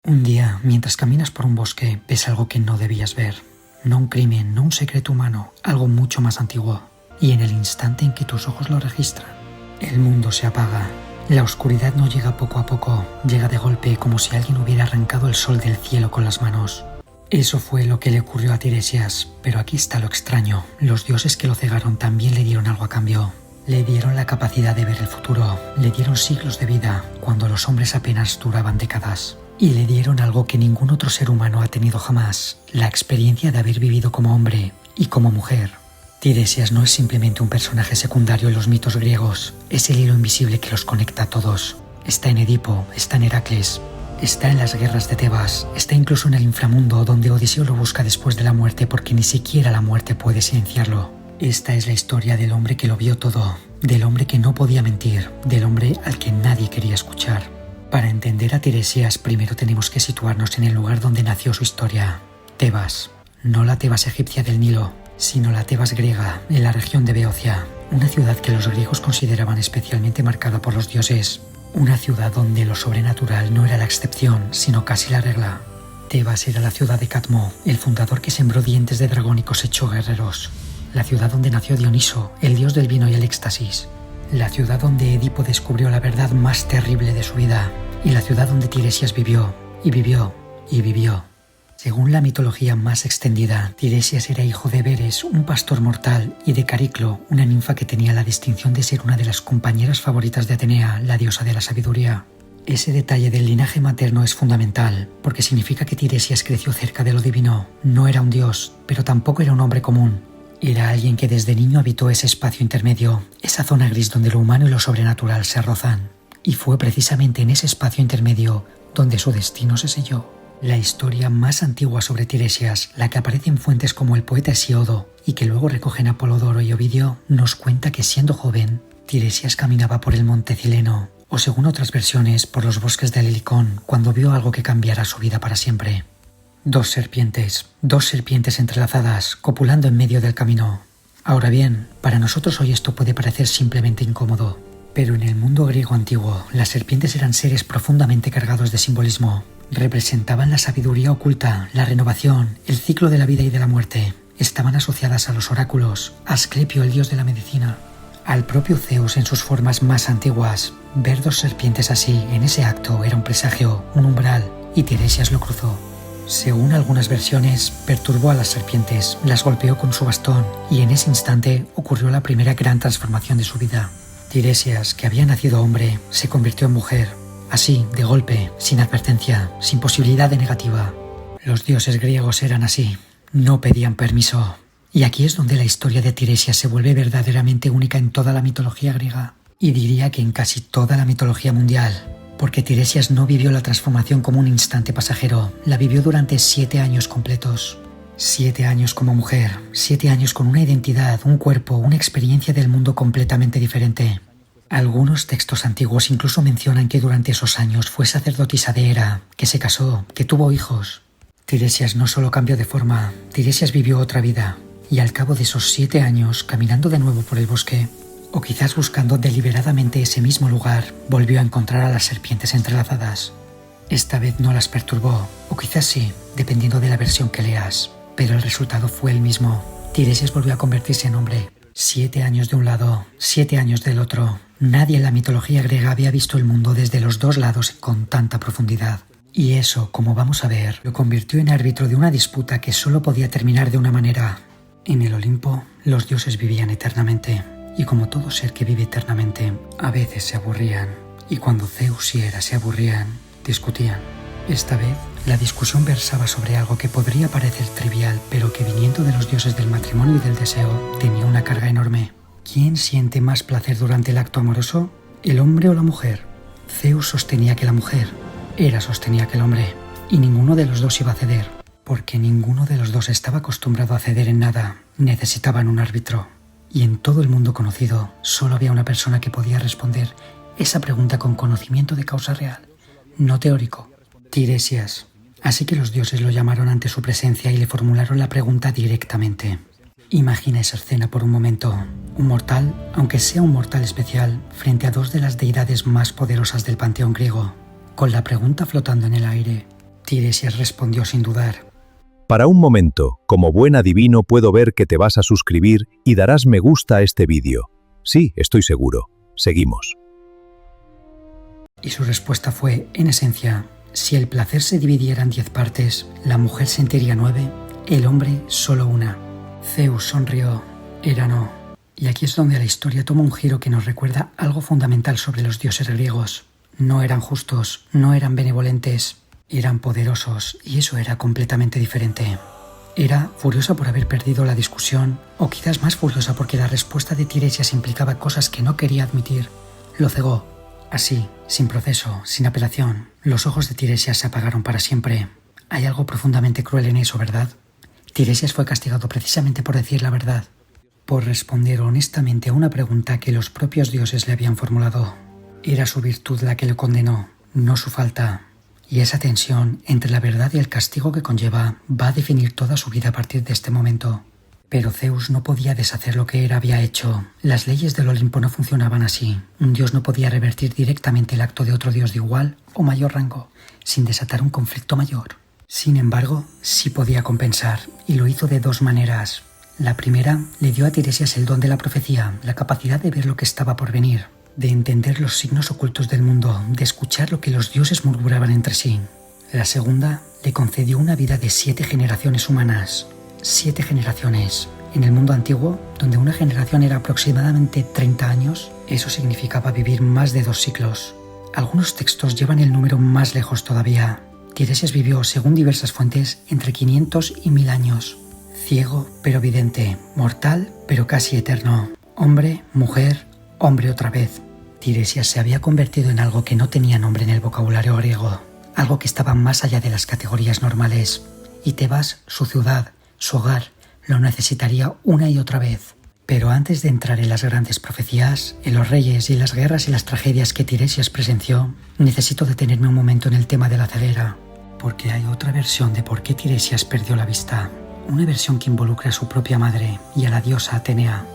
Un día, mientras caminas por un bosque, ves algo que no debías ver. No un crimen, no un secreto humano, algo mucho más antiguo. Y en el instante en que tus ojos lo registran, el mundo se apaga. La oscuridad no llega poco a poco, llega de golpe como si alguien hubiera arrancado el sol del cielo con las manos. Eso fue lo que le ocurrió a Tiresias, pero aquí está lo extraño. Los dioses que lo cegaron también le dieron algo a cambio. Le dieron la capacidad de ver el futuro, le dieron siglos de vida cuando los hombres apenas duraban décadas. Y le dieron algo que ningún otro ser humano ha tenido jamás, la experiencia de haber vivido como hombre y como mujer. Tiresias no es simplemente un personaje secundario en los mitos griegos, es el hilo invisible que los conecta a todos. Está en Edipo, está en Heracles, está en las guerras de Tebas, está incluso en el inframundo donde Odiseo lo busca después de la muerte porque ni siquiera la muerte puede silenciarlo. Esta es la historia del hombre que lo vio todo, del hombre que no podía mentir, del hombre al que nadie quería escuchar. Para entender a Tiresias primero tenemos que situarnos en el lugar donde nació su historia, Tebas. No la Tebas egipcia del Nilo, sino la Tebas griega, en la región de Beocia, una ciudad que los griegos consideraban especialmente marcada por los dioses, una ciudad donde lo sobrenatural no era la excepción, sino casi la regla. Tebas era la ciudad de Cadmo, el fundador que sembró dientes de dragón y cosechó guerreros, la ciudad donde nació Dioniso, el dios del vino y el éxtasis, la ciudad donde Edipo descubrió la verdad más terrible de su vida, y la ciudad donde Tiresias vivió, y vivió, y vivió. Según la mitología más extendida, Tiresias era hijo de Beres, un pastor mortal, y de Cariclo, una ninfa que tenía la distinción de ser una de las compañeras favoritas de Atenea, la diosa de la sabiduría. Ese detalle del linaje materno es fundamental, porque significa que Tiresias creció cerca de lo divino. No era un dios, pero tampoco era un hombre común. Era alguien que desde niño habitó ese espacio intermedio, esa zona gris donde lo humano y lo sobrenatural se rozan. Y fue precisamente en ese espacio intermedio donde su destino se selló. La historia más antigua sobre Tiresias, la que aparece en fuentes como el poeta Hesíodo y que luego recogen Apolodoro y Ovidio, nos cuenta que siendo joven, Tiresias caminaba por el monte Cileno, o según otras versiones, por los bosques de Helicón, cuando vio algo que cambiara su vida para siempre. Dos serpientes entrelazadas, copulando en medio del camino. Ahora bien, para nosotros hoy esto puede parecer simplemente incómodo, pero en el mundo griego antiguo, las serpientes eran seres profundamente cargados de simbolismo. Representaban la sabiduría oculta, la renovación, el ciclo de la vida y de la muerte. Estaban asociadas a los oráculos, a Asclepio, el dios de la medicina, al propio Zeus en sus formas más antiguas. Ver dos serpientes así, en ese acto, era un presagio, un umbral, y Tiresias lo cruzó. Según algunas versiones, perturbó a las serpientes, las golpeó con su bastón, y en ese instante ocurrió la primera gran transformación de su vida. Tiresias, que había nacido hombre, se convirtió en mujer. Así, de golpe, sin advertencia, sin posibilidad de negativa. Los dioses griegos eran así, no pedían permiso. Y aquí es donde la historia de Tiresias se vuelve verdaderamente única en toda la mitología griega. Y diría que en casi toda la mitología mundial. Porque Tiresias no vivió la transformación como un instante pasajero, la vivió durante 7 años completos. 7 años como mujer, 7 años con una identidad, un cuerpo, una experiencia del mundo completamente diferente. Algunos textos antiguos incluso mencionan que durante esos años fue sacerdotisa de Hera, que se casó, que tuvo hijos. Tiresias no solo cambió de forma, Tiresias vivió otra vida, y al cabo de esos 7 años, caminando de nuevo por el bosque, o quizás buscando deliberadamente ese mismo lugar, volvió a encontrar a las serpientes entrelazadas. Esta vez no las perturbó, o quizás sí, dependiendo de la versión que leas, pero el resultado fue el mismo. Tiresias volvió a convertirse en hombre. 7 años de un lado, 7 años del otro. Nadie en la mitología griega había visto el mundo desde los dos lados con tanta profundidad. Y eso, como vamos a ver, lo convirtió en árbitro de una disputa que solo podía terminar de una manera. En el Olimpo, los dioses vivían eternamente. Y como todo ser que vive eternamente, a veces se aburrían. Y cuando Zeus y Hera se aburrían, discutían. Esta vez, la discusión versaba sobre algo que podría parecer trivial, pero que viniendo de los dioses del matrimonio y del deseo, tenía una carga enorme. ¿Quién siente más placer durante el acto amoroso? ¿El hombre o la mujer? Zeus sostenía que la mujer, Hera sostenía que el hombre, y ninguno de los dos iba a ceder, porque ninguno de los dos estaba acostumbrado a ceder en nada, necesitaban un árbitro. Y en todo el mundo conocido, solo había una persona que podía responder esa pregunta con conocimiento de causa real, no teórico, Tiresias. Así que los dioses lo llamaron ante su presencia y le formularon la pregunta directamente. Imagina esa escena por un momento. Un mortal, aunque sea un mortal especial, frente a dos de las deidades más poderosas del panteón griego, con la pregunta flotando en el aire. Tiresias respondió sin dudar. Para un momento, como buen adivino puedo ver que te vas a suscribir y darás me gusta a este vídeo. Sí, estoy seguro. Seguimos. Y su respuesta fue, en esencia, si el placer se dividiera en 10 partes, la mujer sentiría 9, el hombre solo una. Zeus sonrió. Era no. Y aquí es donde la historia toma un giro que nos recuerda algo fundamental sobre los dioses griegos. No eran justos, no eran benevolentes, eran poderosos, y eso era completamente diferente. Era furiosa por haber perdido la discusión, o quizás más furiosa porque la respuesta de Tiresias implicaba cosas que no quería admitir. Lo cegó. Así, sin proceso, sin apelación, los ojos de Tiresias se apagaron para siempre. Hay algo profundamente cruel en eso, ¿verdad? Tiresias fue castigado precisamente por decir la verdad, por responder honestamente a una pregunta que los propios dioses le habían formulado. Era su virtud la que lo condenó, no su falta. Y esa tensión entre la verdad y el castigo que conlleva va a definir toda su vida a partir de este momento. Pero Zeus no podía deshacer lo que él había hecho. Las leyes del Olimpo no funcionaban así. Un dios no podía revertir directamente el acto de otro dios de igual o mayor rango, sin desatar un conflicto mayor. Sin embargo, sí podía compensar, y lo hizo de 2 maneras. La primera le dio a Tiresias el don de la profecía, la capacidad de ver lo que estaba por venir, de entender los signos ocultos del mundo, de escuchar lo que los dioses murmuraban entre sí. La segunda le concedió una vida de 7 generaciones humanas. 7 generaciones. En el mundo antiguo, donde una generación era aproximadamente 30 años, eso significaba vivir más de 2 siglos. Algunos textos llevan el número más lejos todavía. Tiresias vivió, según diversas fuentes, entre 500 y 1000 años. Ciego, pero vidente. Mortal, pero casi eterno. Hombre, mujer, hombre otra vez. Tiresias se había convertido en algo que no tenía nombre en el vocabulario griego. Algo que estaba más allá de las categorías normales. Y Tebas, su ciudad, su hogar, lo necesitaría una y otra vez. Pero antes de entrar en las grandes profecías, en los reyes y en las guerras y las tragedias que Tiresias presenció, necesito detenerme un momento en el tema de la ceguera, porque hay otra versión de por qué Tiresias perdió la vista. Una versión que involucra a su propia madre y a la diosa Atenea.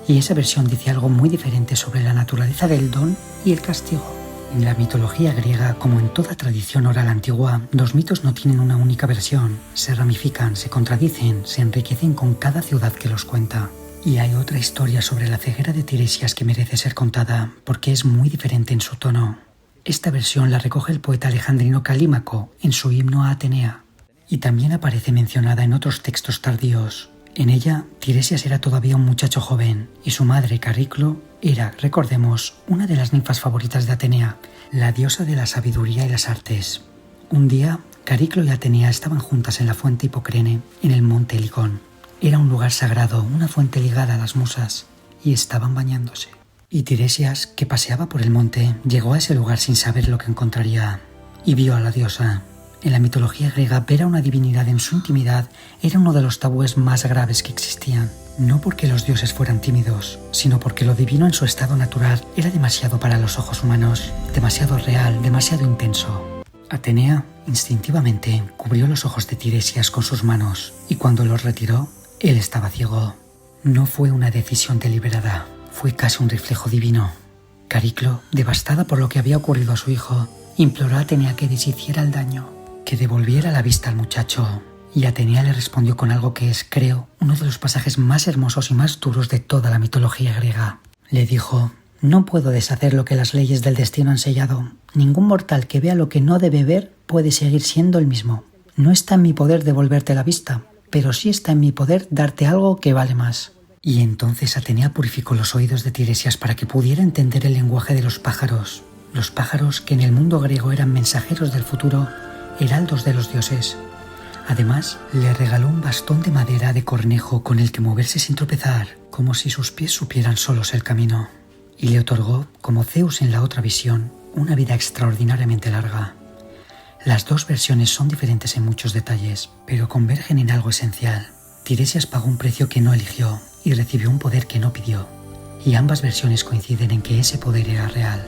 Y esa versión dice algo muy diferente sobre la naturaleza del don y el castigo. En la mitología griega, como en toda tradición oral antigua, los mitos no tienen una única versión. Se ramifican, se contradicen, se enriquecen con cada ciudad que los cuenta. Y hay otra historia sobre la ceguera de Tiresias que merece ser contada, porque es muy diferente en su tono. Esta versión la recoge el poeta alejandrino Calímaco en su himno a Atenea, y también aparece mencionada en otros textos tardíos. En ella, Tiresias era todavía un muchacho joven, y su madre, Cariclo, era, recordemos, una de las ninfas favoritas de Atenea, la diosa de la sabiduría y las artes. Un día, Cariclo y Atenea estaban juntas en la fuente Hipocrene, en el monte Helicón. Era un lugar sagrado, una fuente ligada a las musas, y estaban bañándose. Y Tiresias, que paseaba por el monte, llegó a ese lugar sin saber lo que encontraría, y vio a la diosa. En la mitología griega, ver a una divinidad en su intimidad era uno de los tabúes más graves que existían. No porque los dioses fueran tímidos, sino porque lo divino en su estado natural era demasiado para los ojos humanos, demasiado real, demasiado intenso. Atenea, instintivamente, cubrió los ojos de Tiresias con sus manos, y cuando los retiró, él estaba ciego. No fue una decisión deliberada, fue casi un reflejo divino. Cariclo, devastada por lo que había ocurrido a su hijo, imploró a Atenea que deshiciera el daño, que devolviera la vista al muchacho. Y Atenea le respondió con algo que es, creo, uno de los pasajes más hermosos y más duros de toda la mitología griega. Le dijo: no puedo deshacer lo que las leyes del destino han sellado. Ningún mortal que vea lo que no debe ver puede seguir siendo el mismo. No está en mi poder devolverte la vista, pero sí está en mi poder darte algo que vale más. Y entonces Atenea purificó los oídos de Tiresias para que pudiera entender el lenguaje de los pájaros que en el mundo griego eran mensajeros del futuro, heraldos de los dioses. Además, le regaló un bastón de madera de cornejo con el que moverse sin tropezar, como si sus pies supieran solos el camino. Y le otorgó, como Zeus en la otra visión, una vida extraordinariamente larga. Las 2 versiones son diferentes en muchos detalles, pero convergen en algo esencial. Tiresias pagó un precio que no eligió y recibió un poder que no pidió. Y ambas versiones coinciden en que ese poder era real.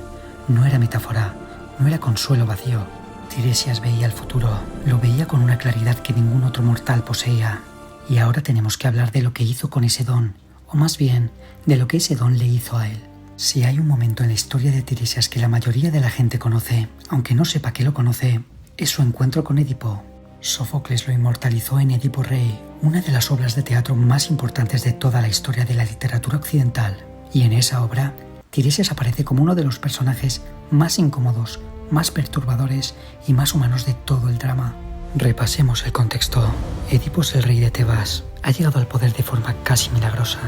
No era metáfora, no era consuelo vacío. Tiresias veía el futuro, lo veía con una claridad que ningún otro mortal poseía. Y ahora tenemos que hablar de lo que hizo con ese don, o más bien, de lo que ese don le hizo a él. Si hay un momento en la historia de Tiresias que la mayoría de la gente conoce, aunque no sepa que lo conoce, es su encuentro con Edipo. Sófocles lo inmortalizó en Edipo Rey, una de las obras de teatro más importantes de toda la historia de la literatura occidental. Y en esa obra, Tiresias aparece como uno de los personajes más incómodos, más perturbadores y más humanos de todo el drama. Repasemos el contexto. Edipo es el rey de Tebas. Ha llegado al poder de forma casi milagrosa.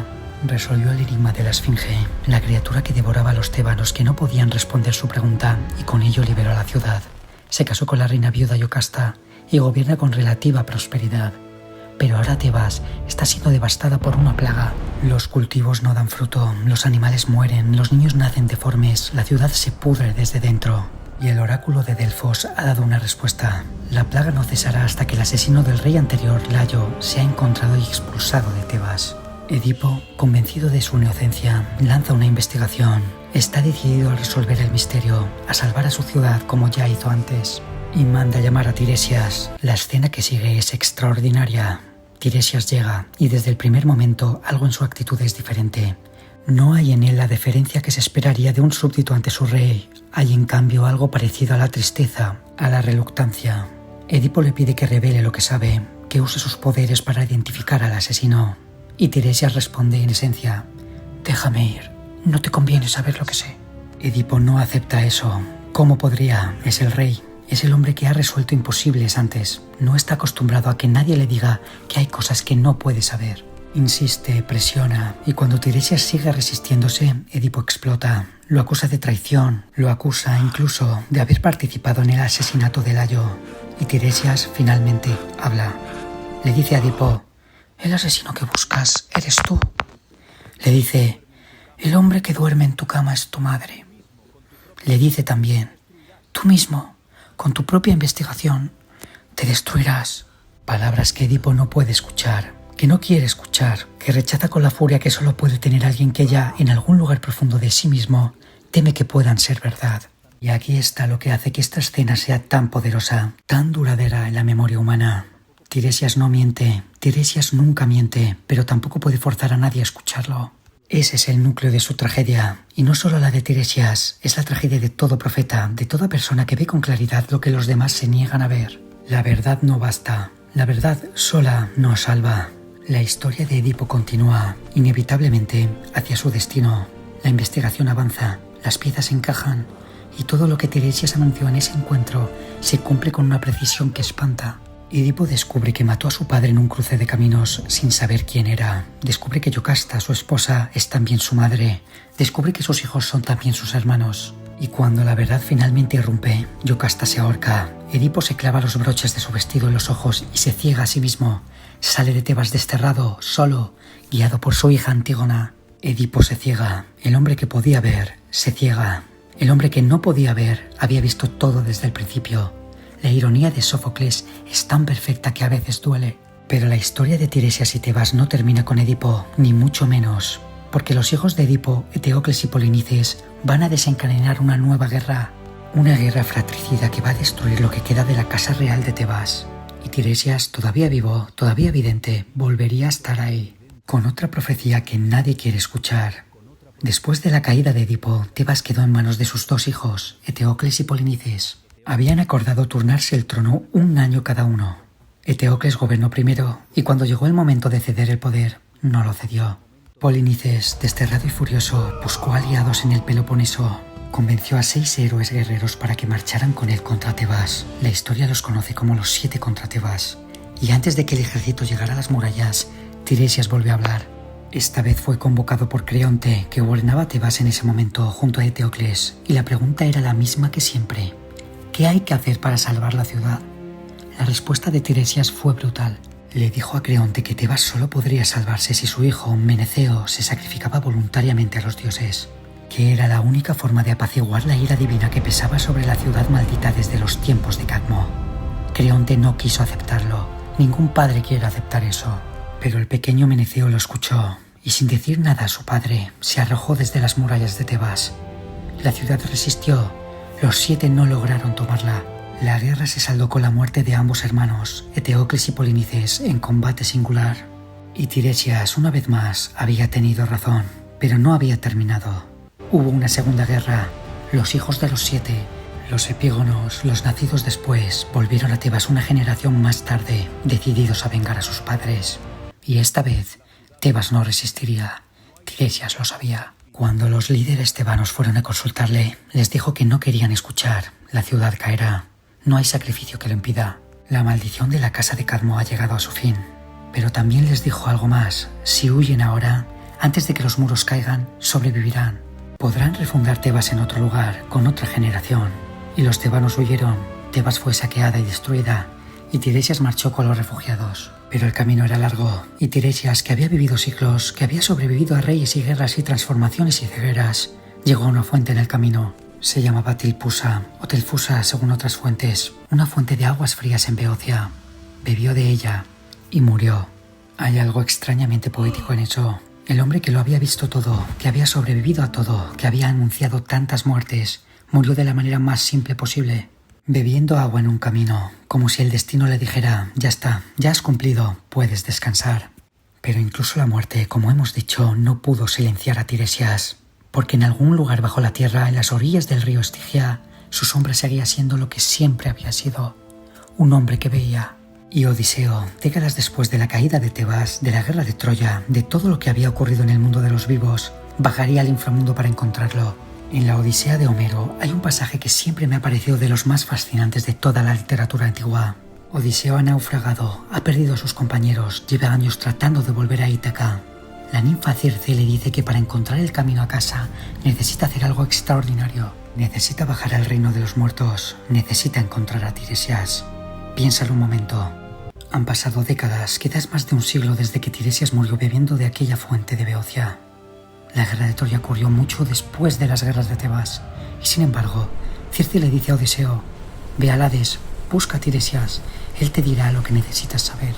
Resolvió el enigma de la Esfinge, la criatura que devoraba a los tebanos que no podían responder su pregunta, y con ello liberó a la ciudad. Se casó con la reina viuda Yocasta y gobierna con relativa prosperidad. Pero ahora Tebas está siendo devastada por una plaga. Los cultivos no dan fruto, los animales mueren, los niños nacen deformes, la ciudad se pudre desde dentro. Y el oráculo de Delfos ha dado una respuesta. La plaga no cesará hasta que el asesino del rey anterior, Layo, sea encontrado y expulsado de Tebas. Edipo, convencido de su inocencia, lanza una investigación. Está decidido a resolver el misterio, a salvar a su ciudad como ya hizo antes. Y manda llamar a Tiresias. La escena que sigue es extraordinaria. Tiresias llega y desde el primer momento algo en su actitud es diferente. No hay en él la deferencia que se esperaría de un súbdito ante su rey. Hay en cambio algo parecido a la tristeza, a la reluctancia. Edipo le pide que revele lo que sabe, que use sus poderes para identificar al asesino. Y Tiresias responde en esencia: déjame ir, no te conviene saber lo que sé. Edipo no acepta eso. ¿Cómo podría? Es el rey. Es el hombre que ha resuelto imposibles antes. No está acostumbrado a que nadie le diga que hay cosas que no puede saber. Insiste, presiona, y cuando Tiresias sigue resistiéndose, Edipo explota. Lo acusa de traición, lo acusa incluso de haber participado en el asesinato de Layo. Y Tiresias finalmente habla. Le dice a Edipo: el asesino que buscas eres tú. Le dice: el hombre que duerme en tu cama es tu madre. Le dice también: tú mismo, con tu propia investigación, te destruirás. Palabras que Edipo no puede escuchar, que no quiere escuchar, que rechaza con la furia que solo puede tener alguien que ya, en algún lugar profundo de sí mismo, teme que puedan ser verdad. Y aquí está lo que hace que esta escena sea tan poderosa, tan duradera en la memoria humana. Tiresias no miente, Tiresias nunca miente, pero tampoco puede forzar a nadie a escucharlo. Ese es el núcleo de su tragedia, y no solo la de Tiresias, es la tragedia de todo profeta, de toda persona que ve con claridad lo que los demás se niegan a ver. La verdad no basta, la verdad sola no salva. La historia de Edipo continúa, inevitablemente, hacia su destino. La investigación avanza, las piezas encajan, y todo lo que Tiresias anunció en ese encuentro se cumple con una precisión que espanta. Edipo descubre que mató a su padre en un cruce de caminos sin saber quién era. Descubre que Yocasta, su esposa, es también su madre. Descubre que sus hijos son también sus hermanos. Y cuando la verdad finalmente irrumpe, Yocasta se ahorca. Edipo se clava los broches de su vestido en los ojos y se ciega a sí mismo. Sale de Tebas desterrado, solo, guiado por su hija Antígona. Edipo se ciega. El hombre que podía ver se ciega. El hombre que no podía ver había visto todo desde el principio. La ironía de Sófocles es tan perfecta que a veces duele. Pero la historia de Tiresias y Tebas no termina con Edipo, ni mucho menos. Porque los hijos de Edipo, Eteocles y Polinices, van a desencadenar una nueva guerra. Una guerra fratricida que va a destruir lo que queda de la casa real de Tebas. Y Tiresias, todavía vivo, todavía vidente, volvería a estar ahí. Con otra profecía que nadie quiere escuchar. Después de la caída de Edipo, Tebas quedó en manos de sus dos hijos, Eteocles y Polinices. Habían acordado turnarse el trono un año cada uno. Eteocles gobernó primero, y cuando llegó el momento de ceder el poder, no lo cedió. Polinices, desterrado y furioso, buscó aliados en el Peloponeso. Convenció a 6 héroes guerreros para que marcharan con él contra Tebas. La historia los conoce como los 7 contra Tebas. Y antes de que el ejército llegara a las murallas, Tiresias volvió a hablar. Esta vez fue convocado por Creonte, que gobernaba Tebas en ese momento junto a Eteocles, y la pregunta era la misma que siempre. ¿Qué hay que hacer para salvar la ciudad? La respuesta de Tiresias fue brutal. Le dijo a Creonte que Tebas solo podría salvarse si su hijo, Meneceo, se sacrificaba voluntariamente a los dioses, que era la única forma de apaciguar la ira divina que pesaba sobre la ciudad maldita desde los tiempos de Cadmo. Creonte no quiso aceptarlo. Ningún padre quiere aceptar eso. Pero el pequeño Meneceo lo escuchó, y sin decir nada a su padre, se arrojó desde las murallas de Tebas. La ciudad resistió. Los 7 no lograron tomarla. La guerra se saldó con la muerte de ambos hermanos, Eteocles y Polinices, en combate singular. Y Tiresias, una vez más, había tenido razón, pero no había terminado. Hubo una segunda guerra. Los hijos de los 7, Los epígonos, los nacidos después, volvieron a Tebas una generación más tarde, decididos a vengar a sus padres. Y esta vez, Tebas no resistiría. Tiresias lo sabía. Cuando los líderes tebanos fueron a consultarle, les dijo que no querían escuchar. La ciudad caerá. No hay sacrificio que lo impida. La maldición de la casa de Cadmo ha llegado a su fin. Pero también les dijo algo más. Si huyen ahora, antes de que los muros caigan, sobrevivirán. Podrán refundar Tebas en otro lugar, con otra generación. Y los tebanos huyeron. Tebas fue saqueada y destruida, y Tiresias marchó con los refugiados. Pero el camino era largo, y Tiresias, que había vivido siglos, que había sobrevivido a reyes y guerras y transformaciones y cegueras, llegó a una fuente en el camino. Se llamaba Tilpusa, o Telfusa según otras fuentes, una fuente de aguas frías en Beocia. Bebió de ella y murió. Hay algo extrañamente poético en eso. El hombre que lo había visto todo, que había sobrevivido a todo, que había anunciado tantas muertes, murió de la manera más simple posible, bebiendo agua en un camino, como si el destino le dijera: ya está, ya has cumplido, puedes descansar. Pero incluso la muerte, como hemos dicho, no pudo silenciar a Tiresias, porque en algún lugar bajo la tierra, en las orillas del río Estigia, su sombra seguía siendo lo que siempre había sido, un hombre que veía. Y Odiseo, décadas después de la caída de Tebas, de la guerra de Troya, de todo lo que había ocurrido en el mundo de los vivos, bajaría al inframundo para encontrarlo. En la Odisea de Homero hay un pasaje que siempre me ha parecido de los más fascinantes de toda la literatura antigua. Odiseo ha naufragado, ha perdido a sus compañeros, lleva años tratando de volver a Ítaca. La ninfa Circe le dice que para encontrar el camino a casa necesita hacer algo extraordinario. Necesita bajar al reino de los muertos, necesita encontrar a Tiresias. Piénsalo un momento. Han pasado décadas, quizás más de un siglo desde que Tiresias murió bebiendo de aquella fuente de Beocia. La guerra de Troya ocurrió mucho después de las guerras de Tebas, y sin embargo, Circe le dice a Odiseo: ve al Hades, busca a Tiresias, él te dirá lo que necesitas saber.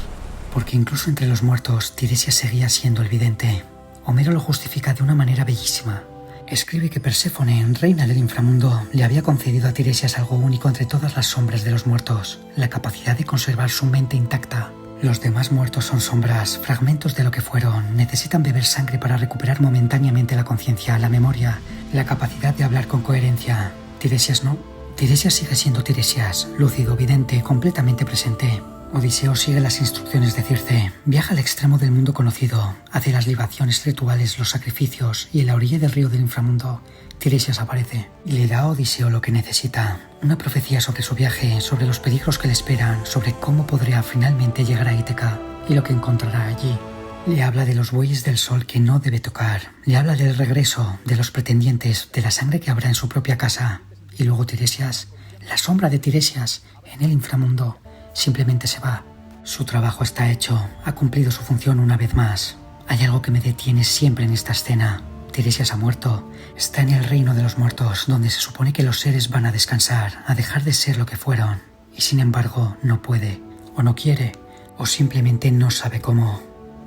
Porque incluso entre los muertos, Tiresias seguía siendo el vidente. Homero lo justifica de una manera bellísima. Escribe que Perséfone, reina del inframundo, le había concedido a Tiresias algo único entre todas las sombras de los muertos: la capacidad de conservar su mente intacta. Los demás muertos son sombras, fragmentos de lo que fueron, necesitan beber sangre para recuperar momentáneamente la conciencia, la memoria, la capacidad de hablar con coherencia. Tiresias no. Tiresias sigue siendo Tiresias, lúcido, vidente, completamente presente. Odiseo sigue las instrucciones de Circe, viaja al extremo del mundo conocido, hace las libaciones rituales, los sacrificios, y en la orilla del río del inframundo, Tiresias aparece y le da a Odiseo lo que necesita: una profecía sobre su viaje, sobre los peligros que le esperan, sobre cómo podrá finalmente llegar a Ítaca y lo que encontrará allí. Le habla de los bueyes del sol que no debe tocar, le habla del regreso, de los pretendientes, de la sangre que habrá en su propia casa. Y luego Tiresias, la sombra de Tiresias, en el inframundo, simplemente se va. Su trabajo está hecho, ha cumplido su función una vez más. Hay algo que me detiene siempre en esta escena. Tiresias ha muerto, está en el reino de los muertos, donde se supone que los seres van a descansar, a dejar de ser lo que fueron. Y sin embargo, no puede, o no quiere, o simplemente no sabe cómo.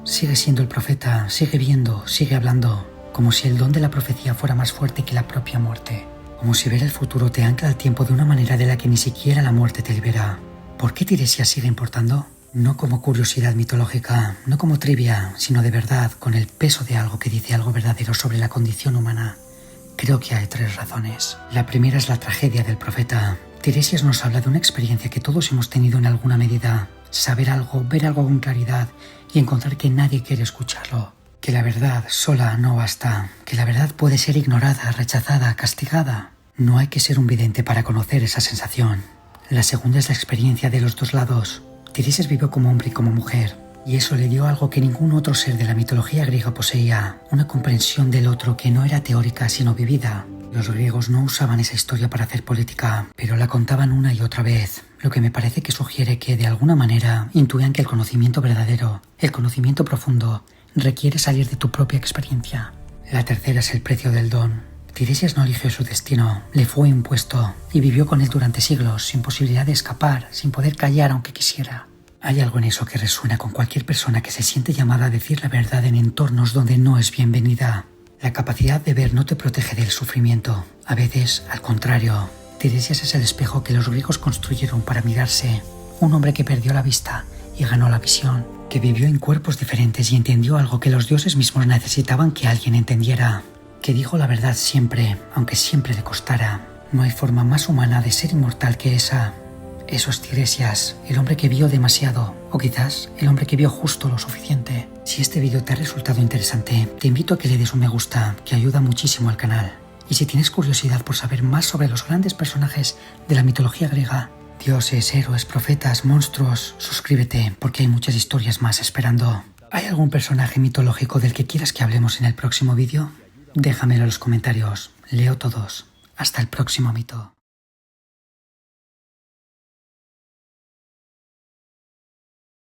Sigue siendo el profeta, sigue viendo, sigue hablando, como si el don de la profecía fuera más fuerte que la propia muerte. Como si ver el futuro te ancla al tiempo de una manera de la que ni siquiera la muerte te libera. ¿Por qué Tiresias sigue importando? No como curiosidad mitológica, no como trivia, sino de verdad, con el peso de algo que dice algo verdadero sobre la condición humana. Creo que hay 3 razones. La primera es la tragedia del profeta. Tiresias nos habla de una experiencia que todos hemos tenido en alguna medida: saber algo, ver algo con claridad y encontrar que nadie quiere escucharlo. Que la verdad sola no basta, que la verdad puede ser ignorada, rechazada, castigada. No hay que ser un vidente para conocer esa sensación. La segunda es la experiencia de los dos lados. Tiresias vivió como hombre y como mujer, y eso le dio algo que ningún otro ser de la mitología griega poseía: una comprensión del otro que no era teórica sino vivida. Los griegos no usaban esa historia para hacer política, pero la contaban una y otra vez, lo que me parece que sugiere que de alguna manera intuían que el conocimiento verdadero, el conocimiento profundo, requiere salir de tu propia experiencia. La tercera es el precio del don. Tiresias no eligió su destino, le fue impuesto y vivió con él durante siglos, sin posibilidad de escapar, sin poder callar aunque quisiera. Hay algo en eso que resuena con cualquier persona que se siente llamada a decir la verdad en entornos donde no es bienvenida. La capacidad de ver no te protege del sufrimiento. A veces, al contrario, Tiresias es el espejo que los griegos construyeron para mirarse. Un hombre que perdió la vista y ganó la visión, que vivió en cuerpos diferentes y entendió algo que los dioses mismos necesitaban que alguien entendiera. Que dijo la verdad siempre, aunque siempre le costara. No hay forma más humana de ser inmortal que esa. Eso es Tiresias, el hombre que vio demasiado, o quizás el hombre que vio justo lo suficiente. Si este vídeo te ha resultado interesante, te invito a que le des un me gusta, que ayuda muchísimo al canal. Y si tienes curiosidad por saber más sobre los grandes personajes de la mitología griega, dioses, héroes, profetas, monstruos, suscríbete porque hay muchas historias más esperando. ¿Hay algún personaje mitológico del que quieras que hablemos en el próximo vídeo? Déjamelo en los comentarios, leo todos. Hasta el próximo mito.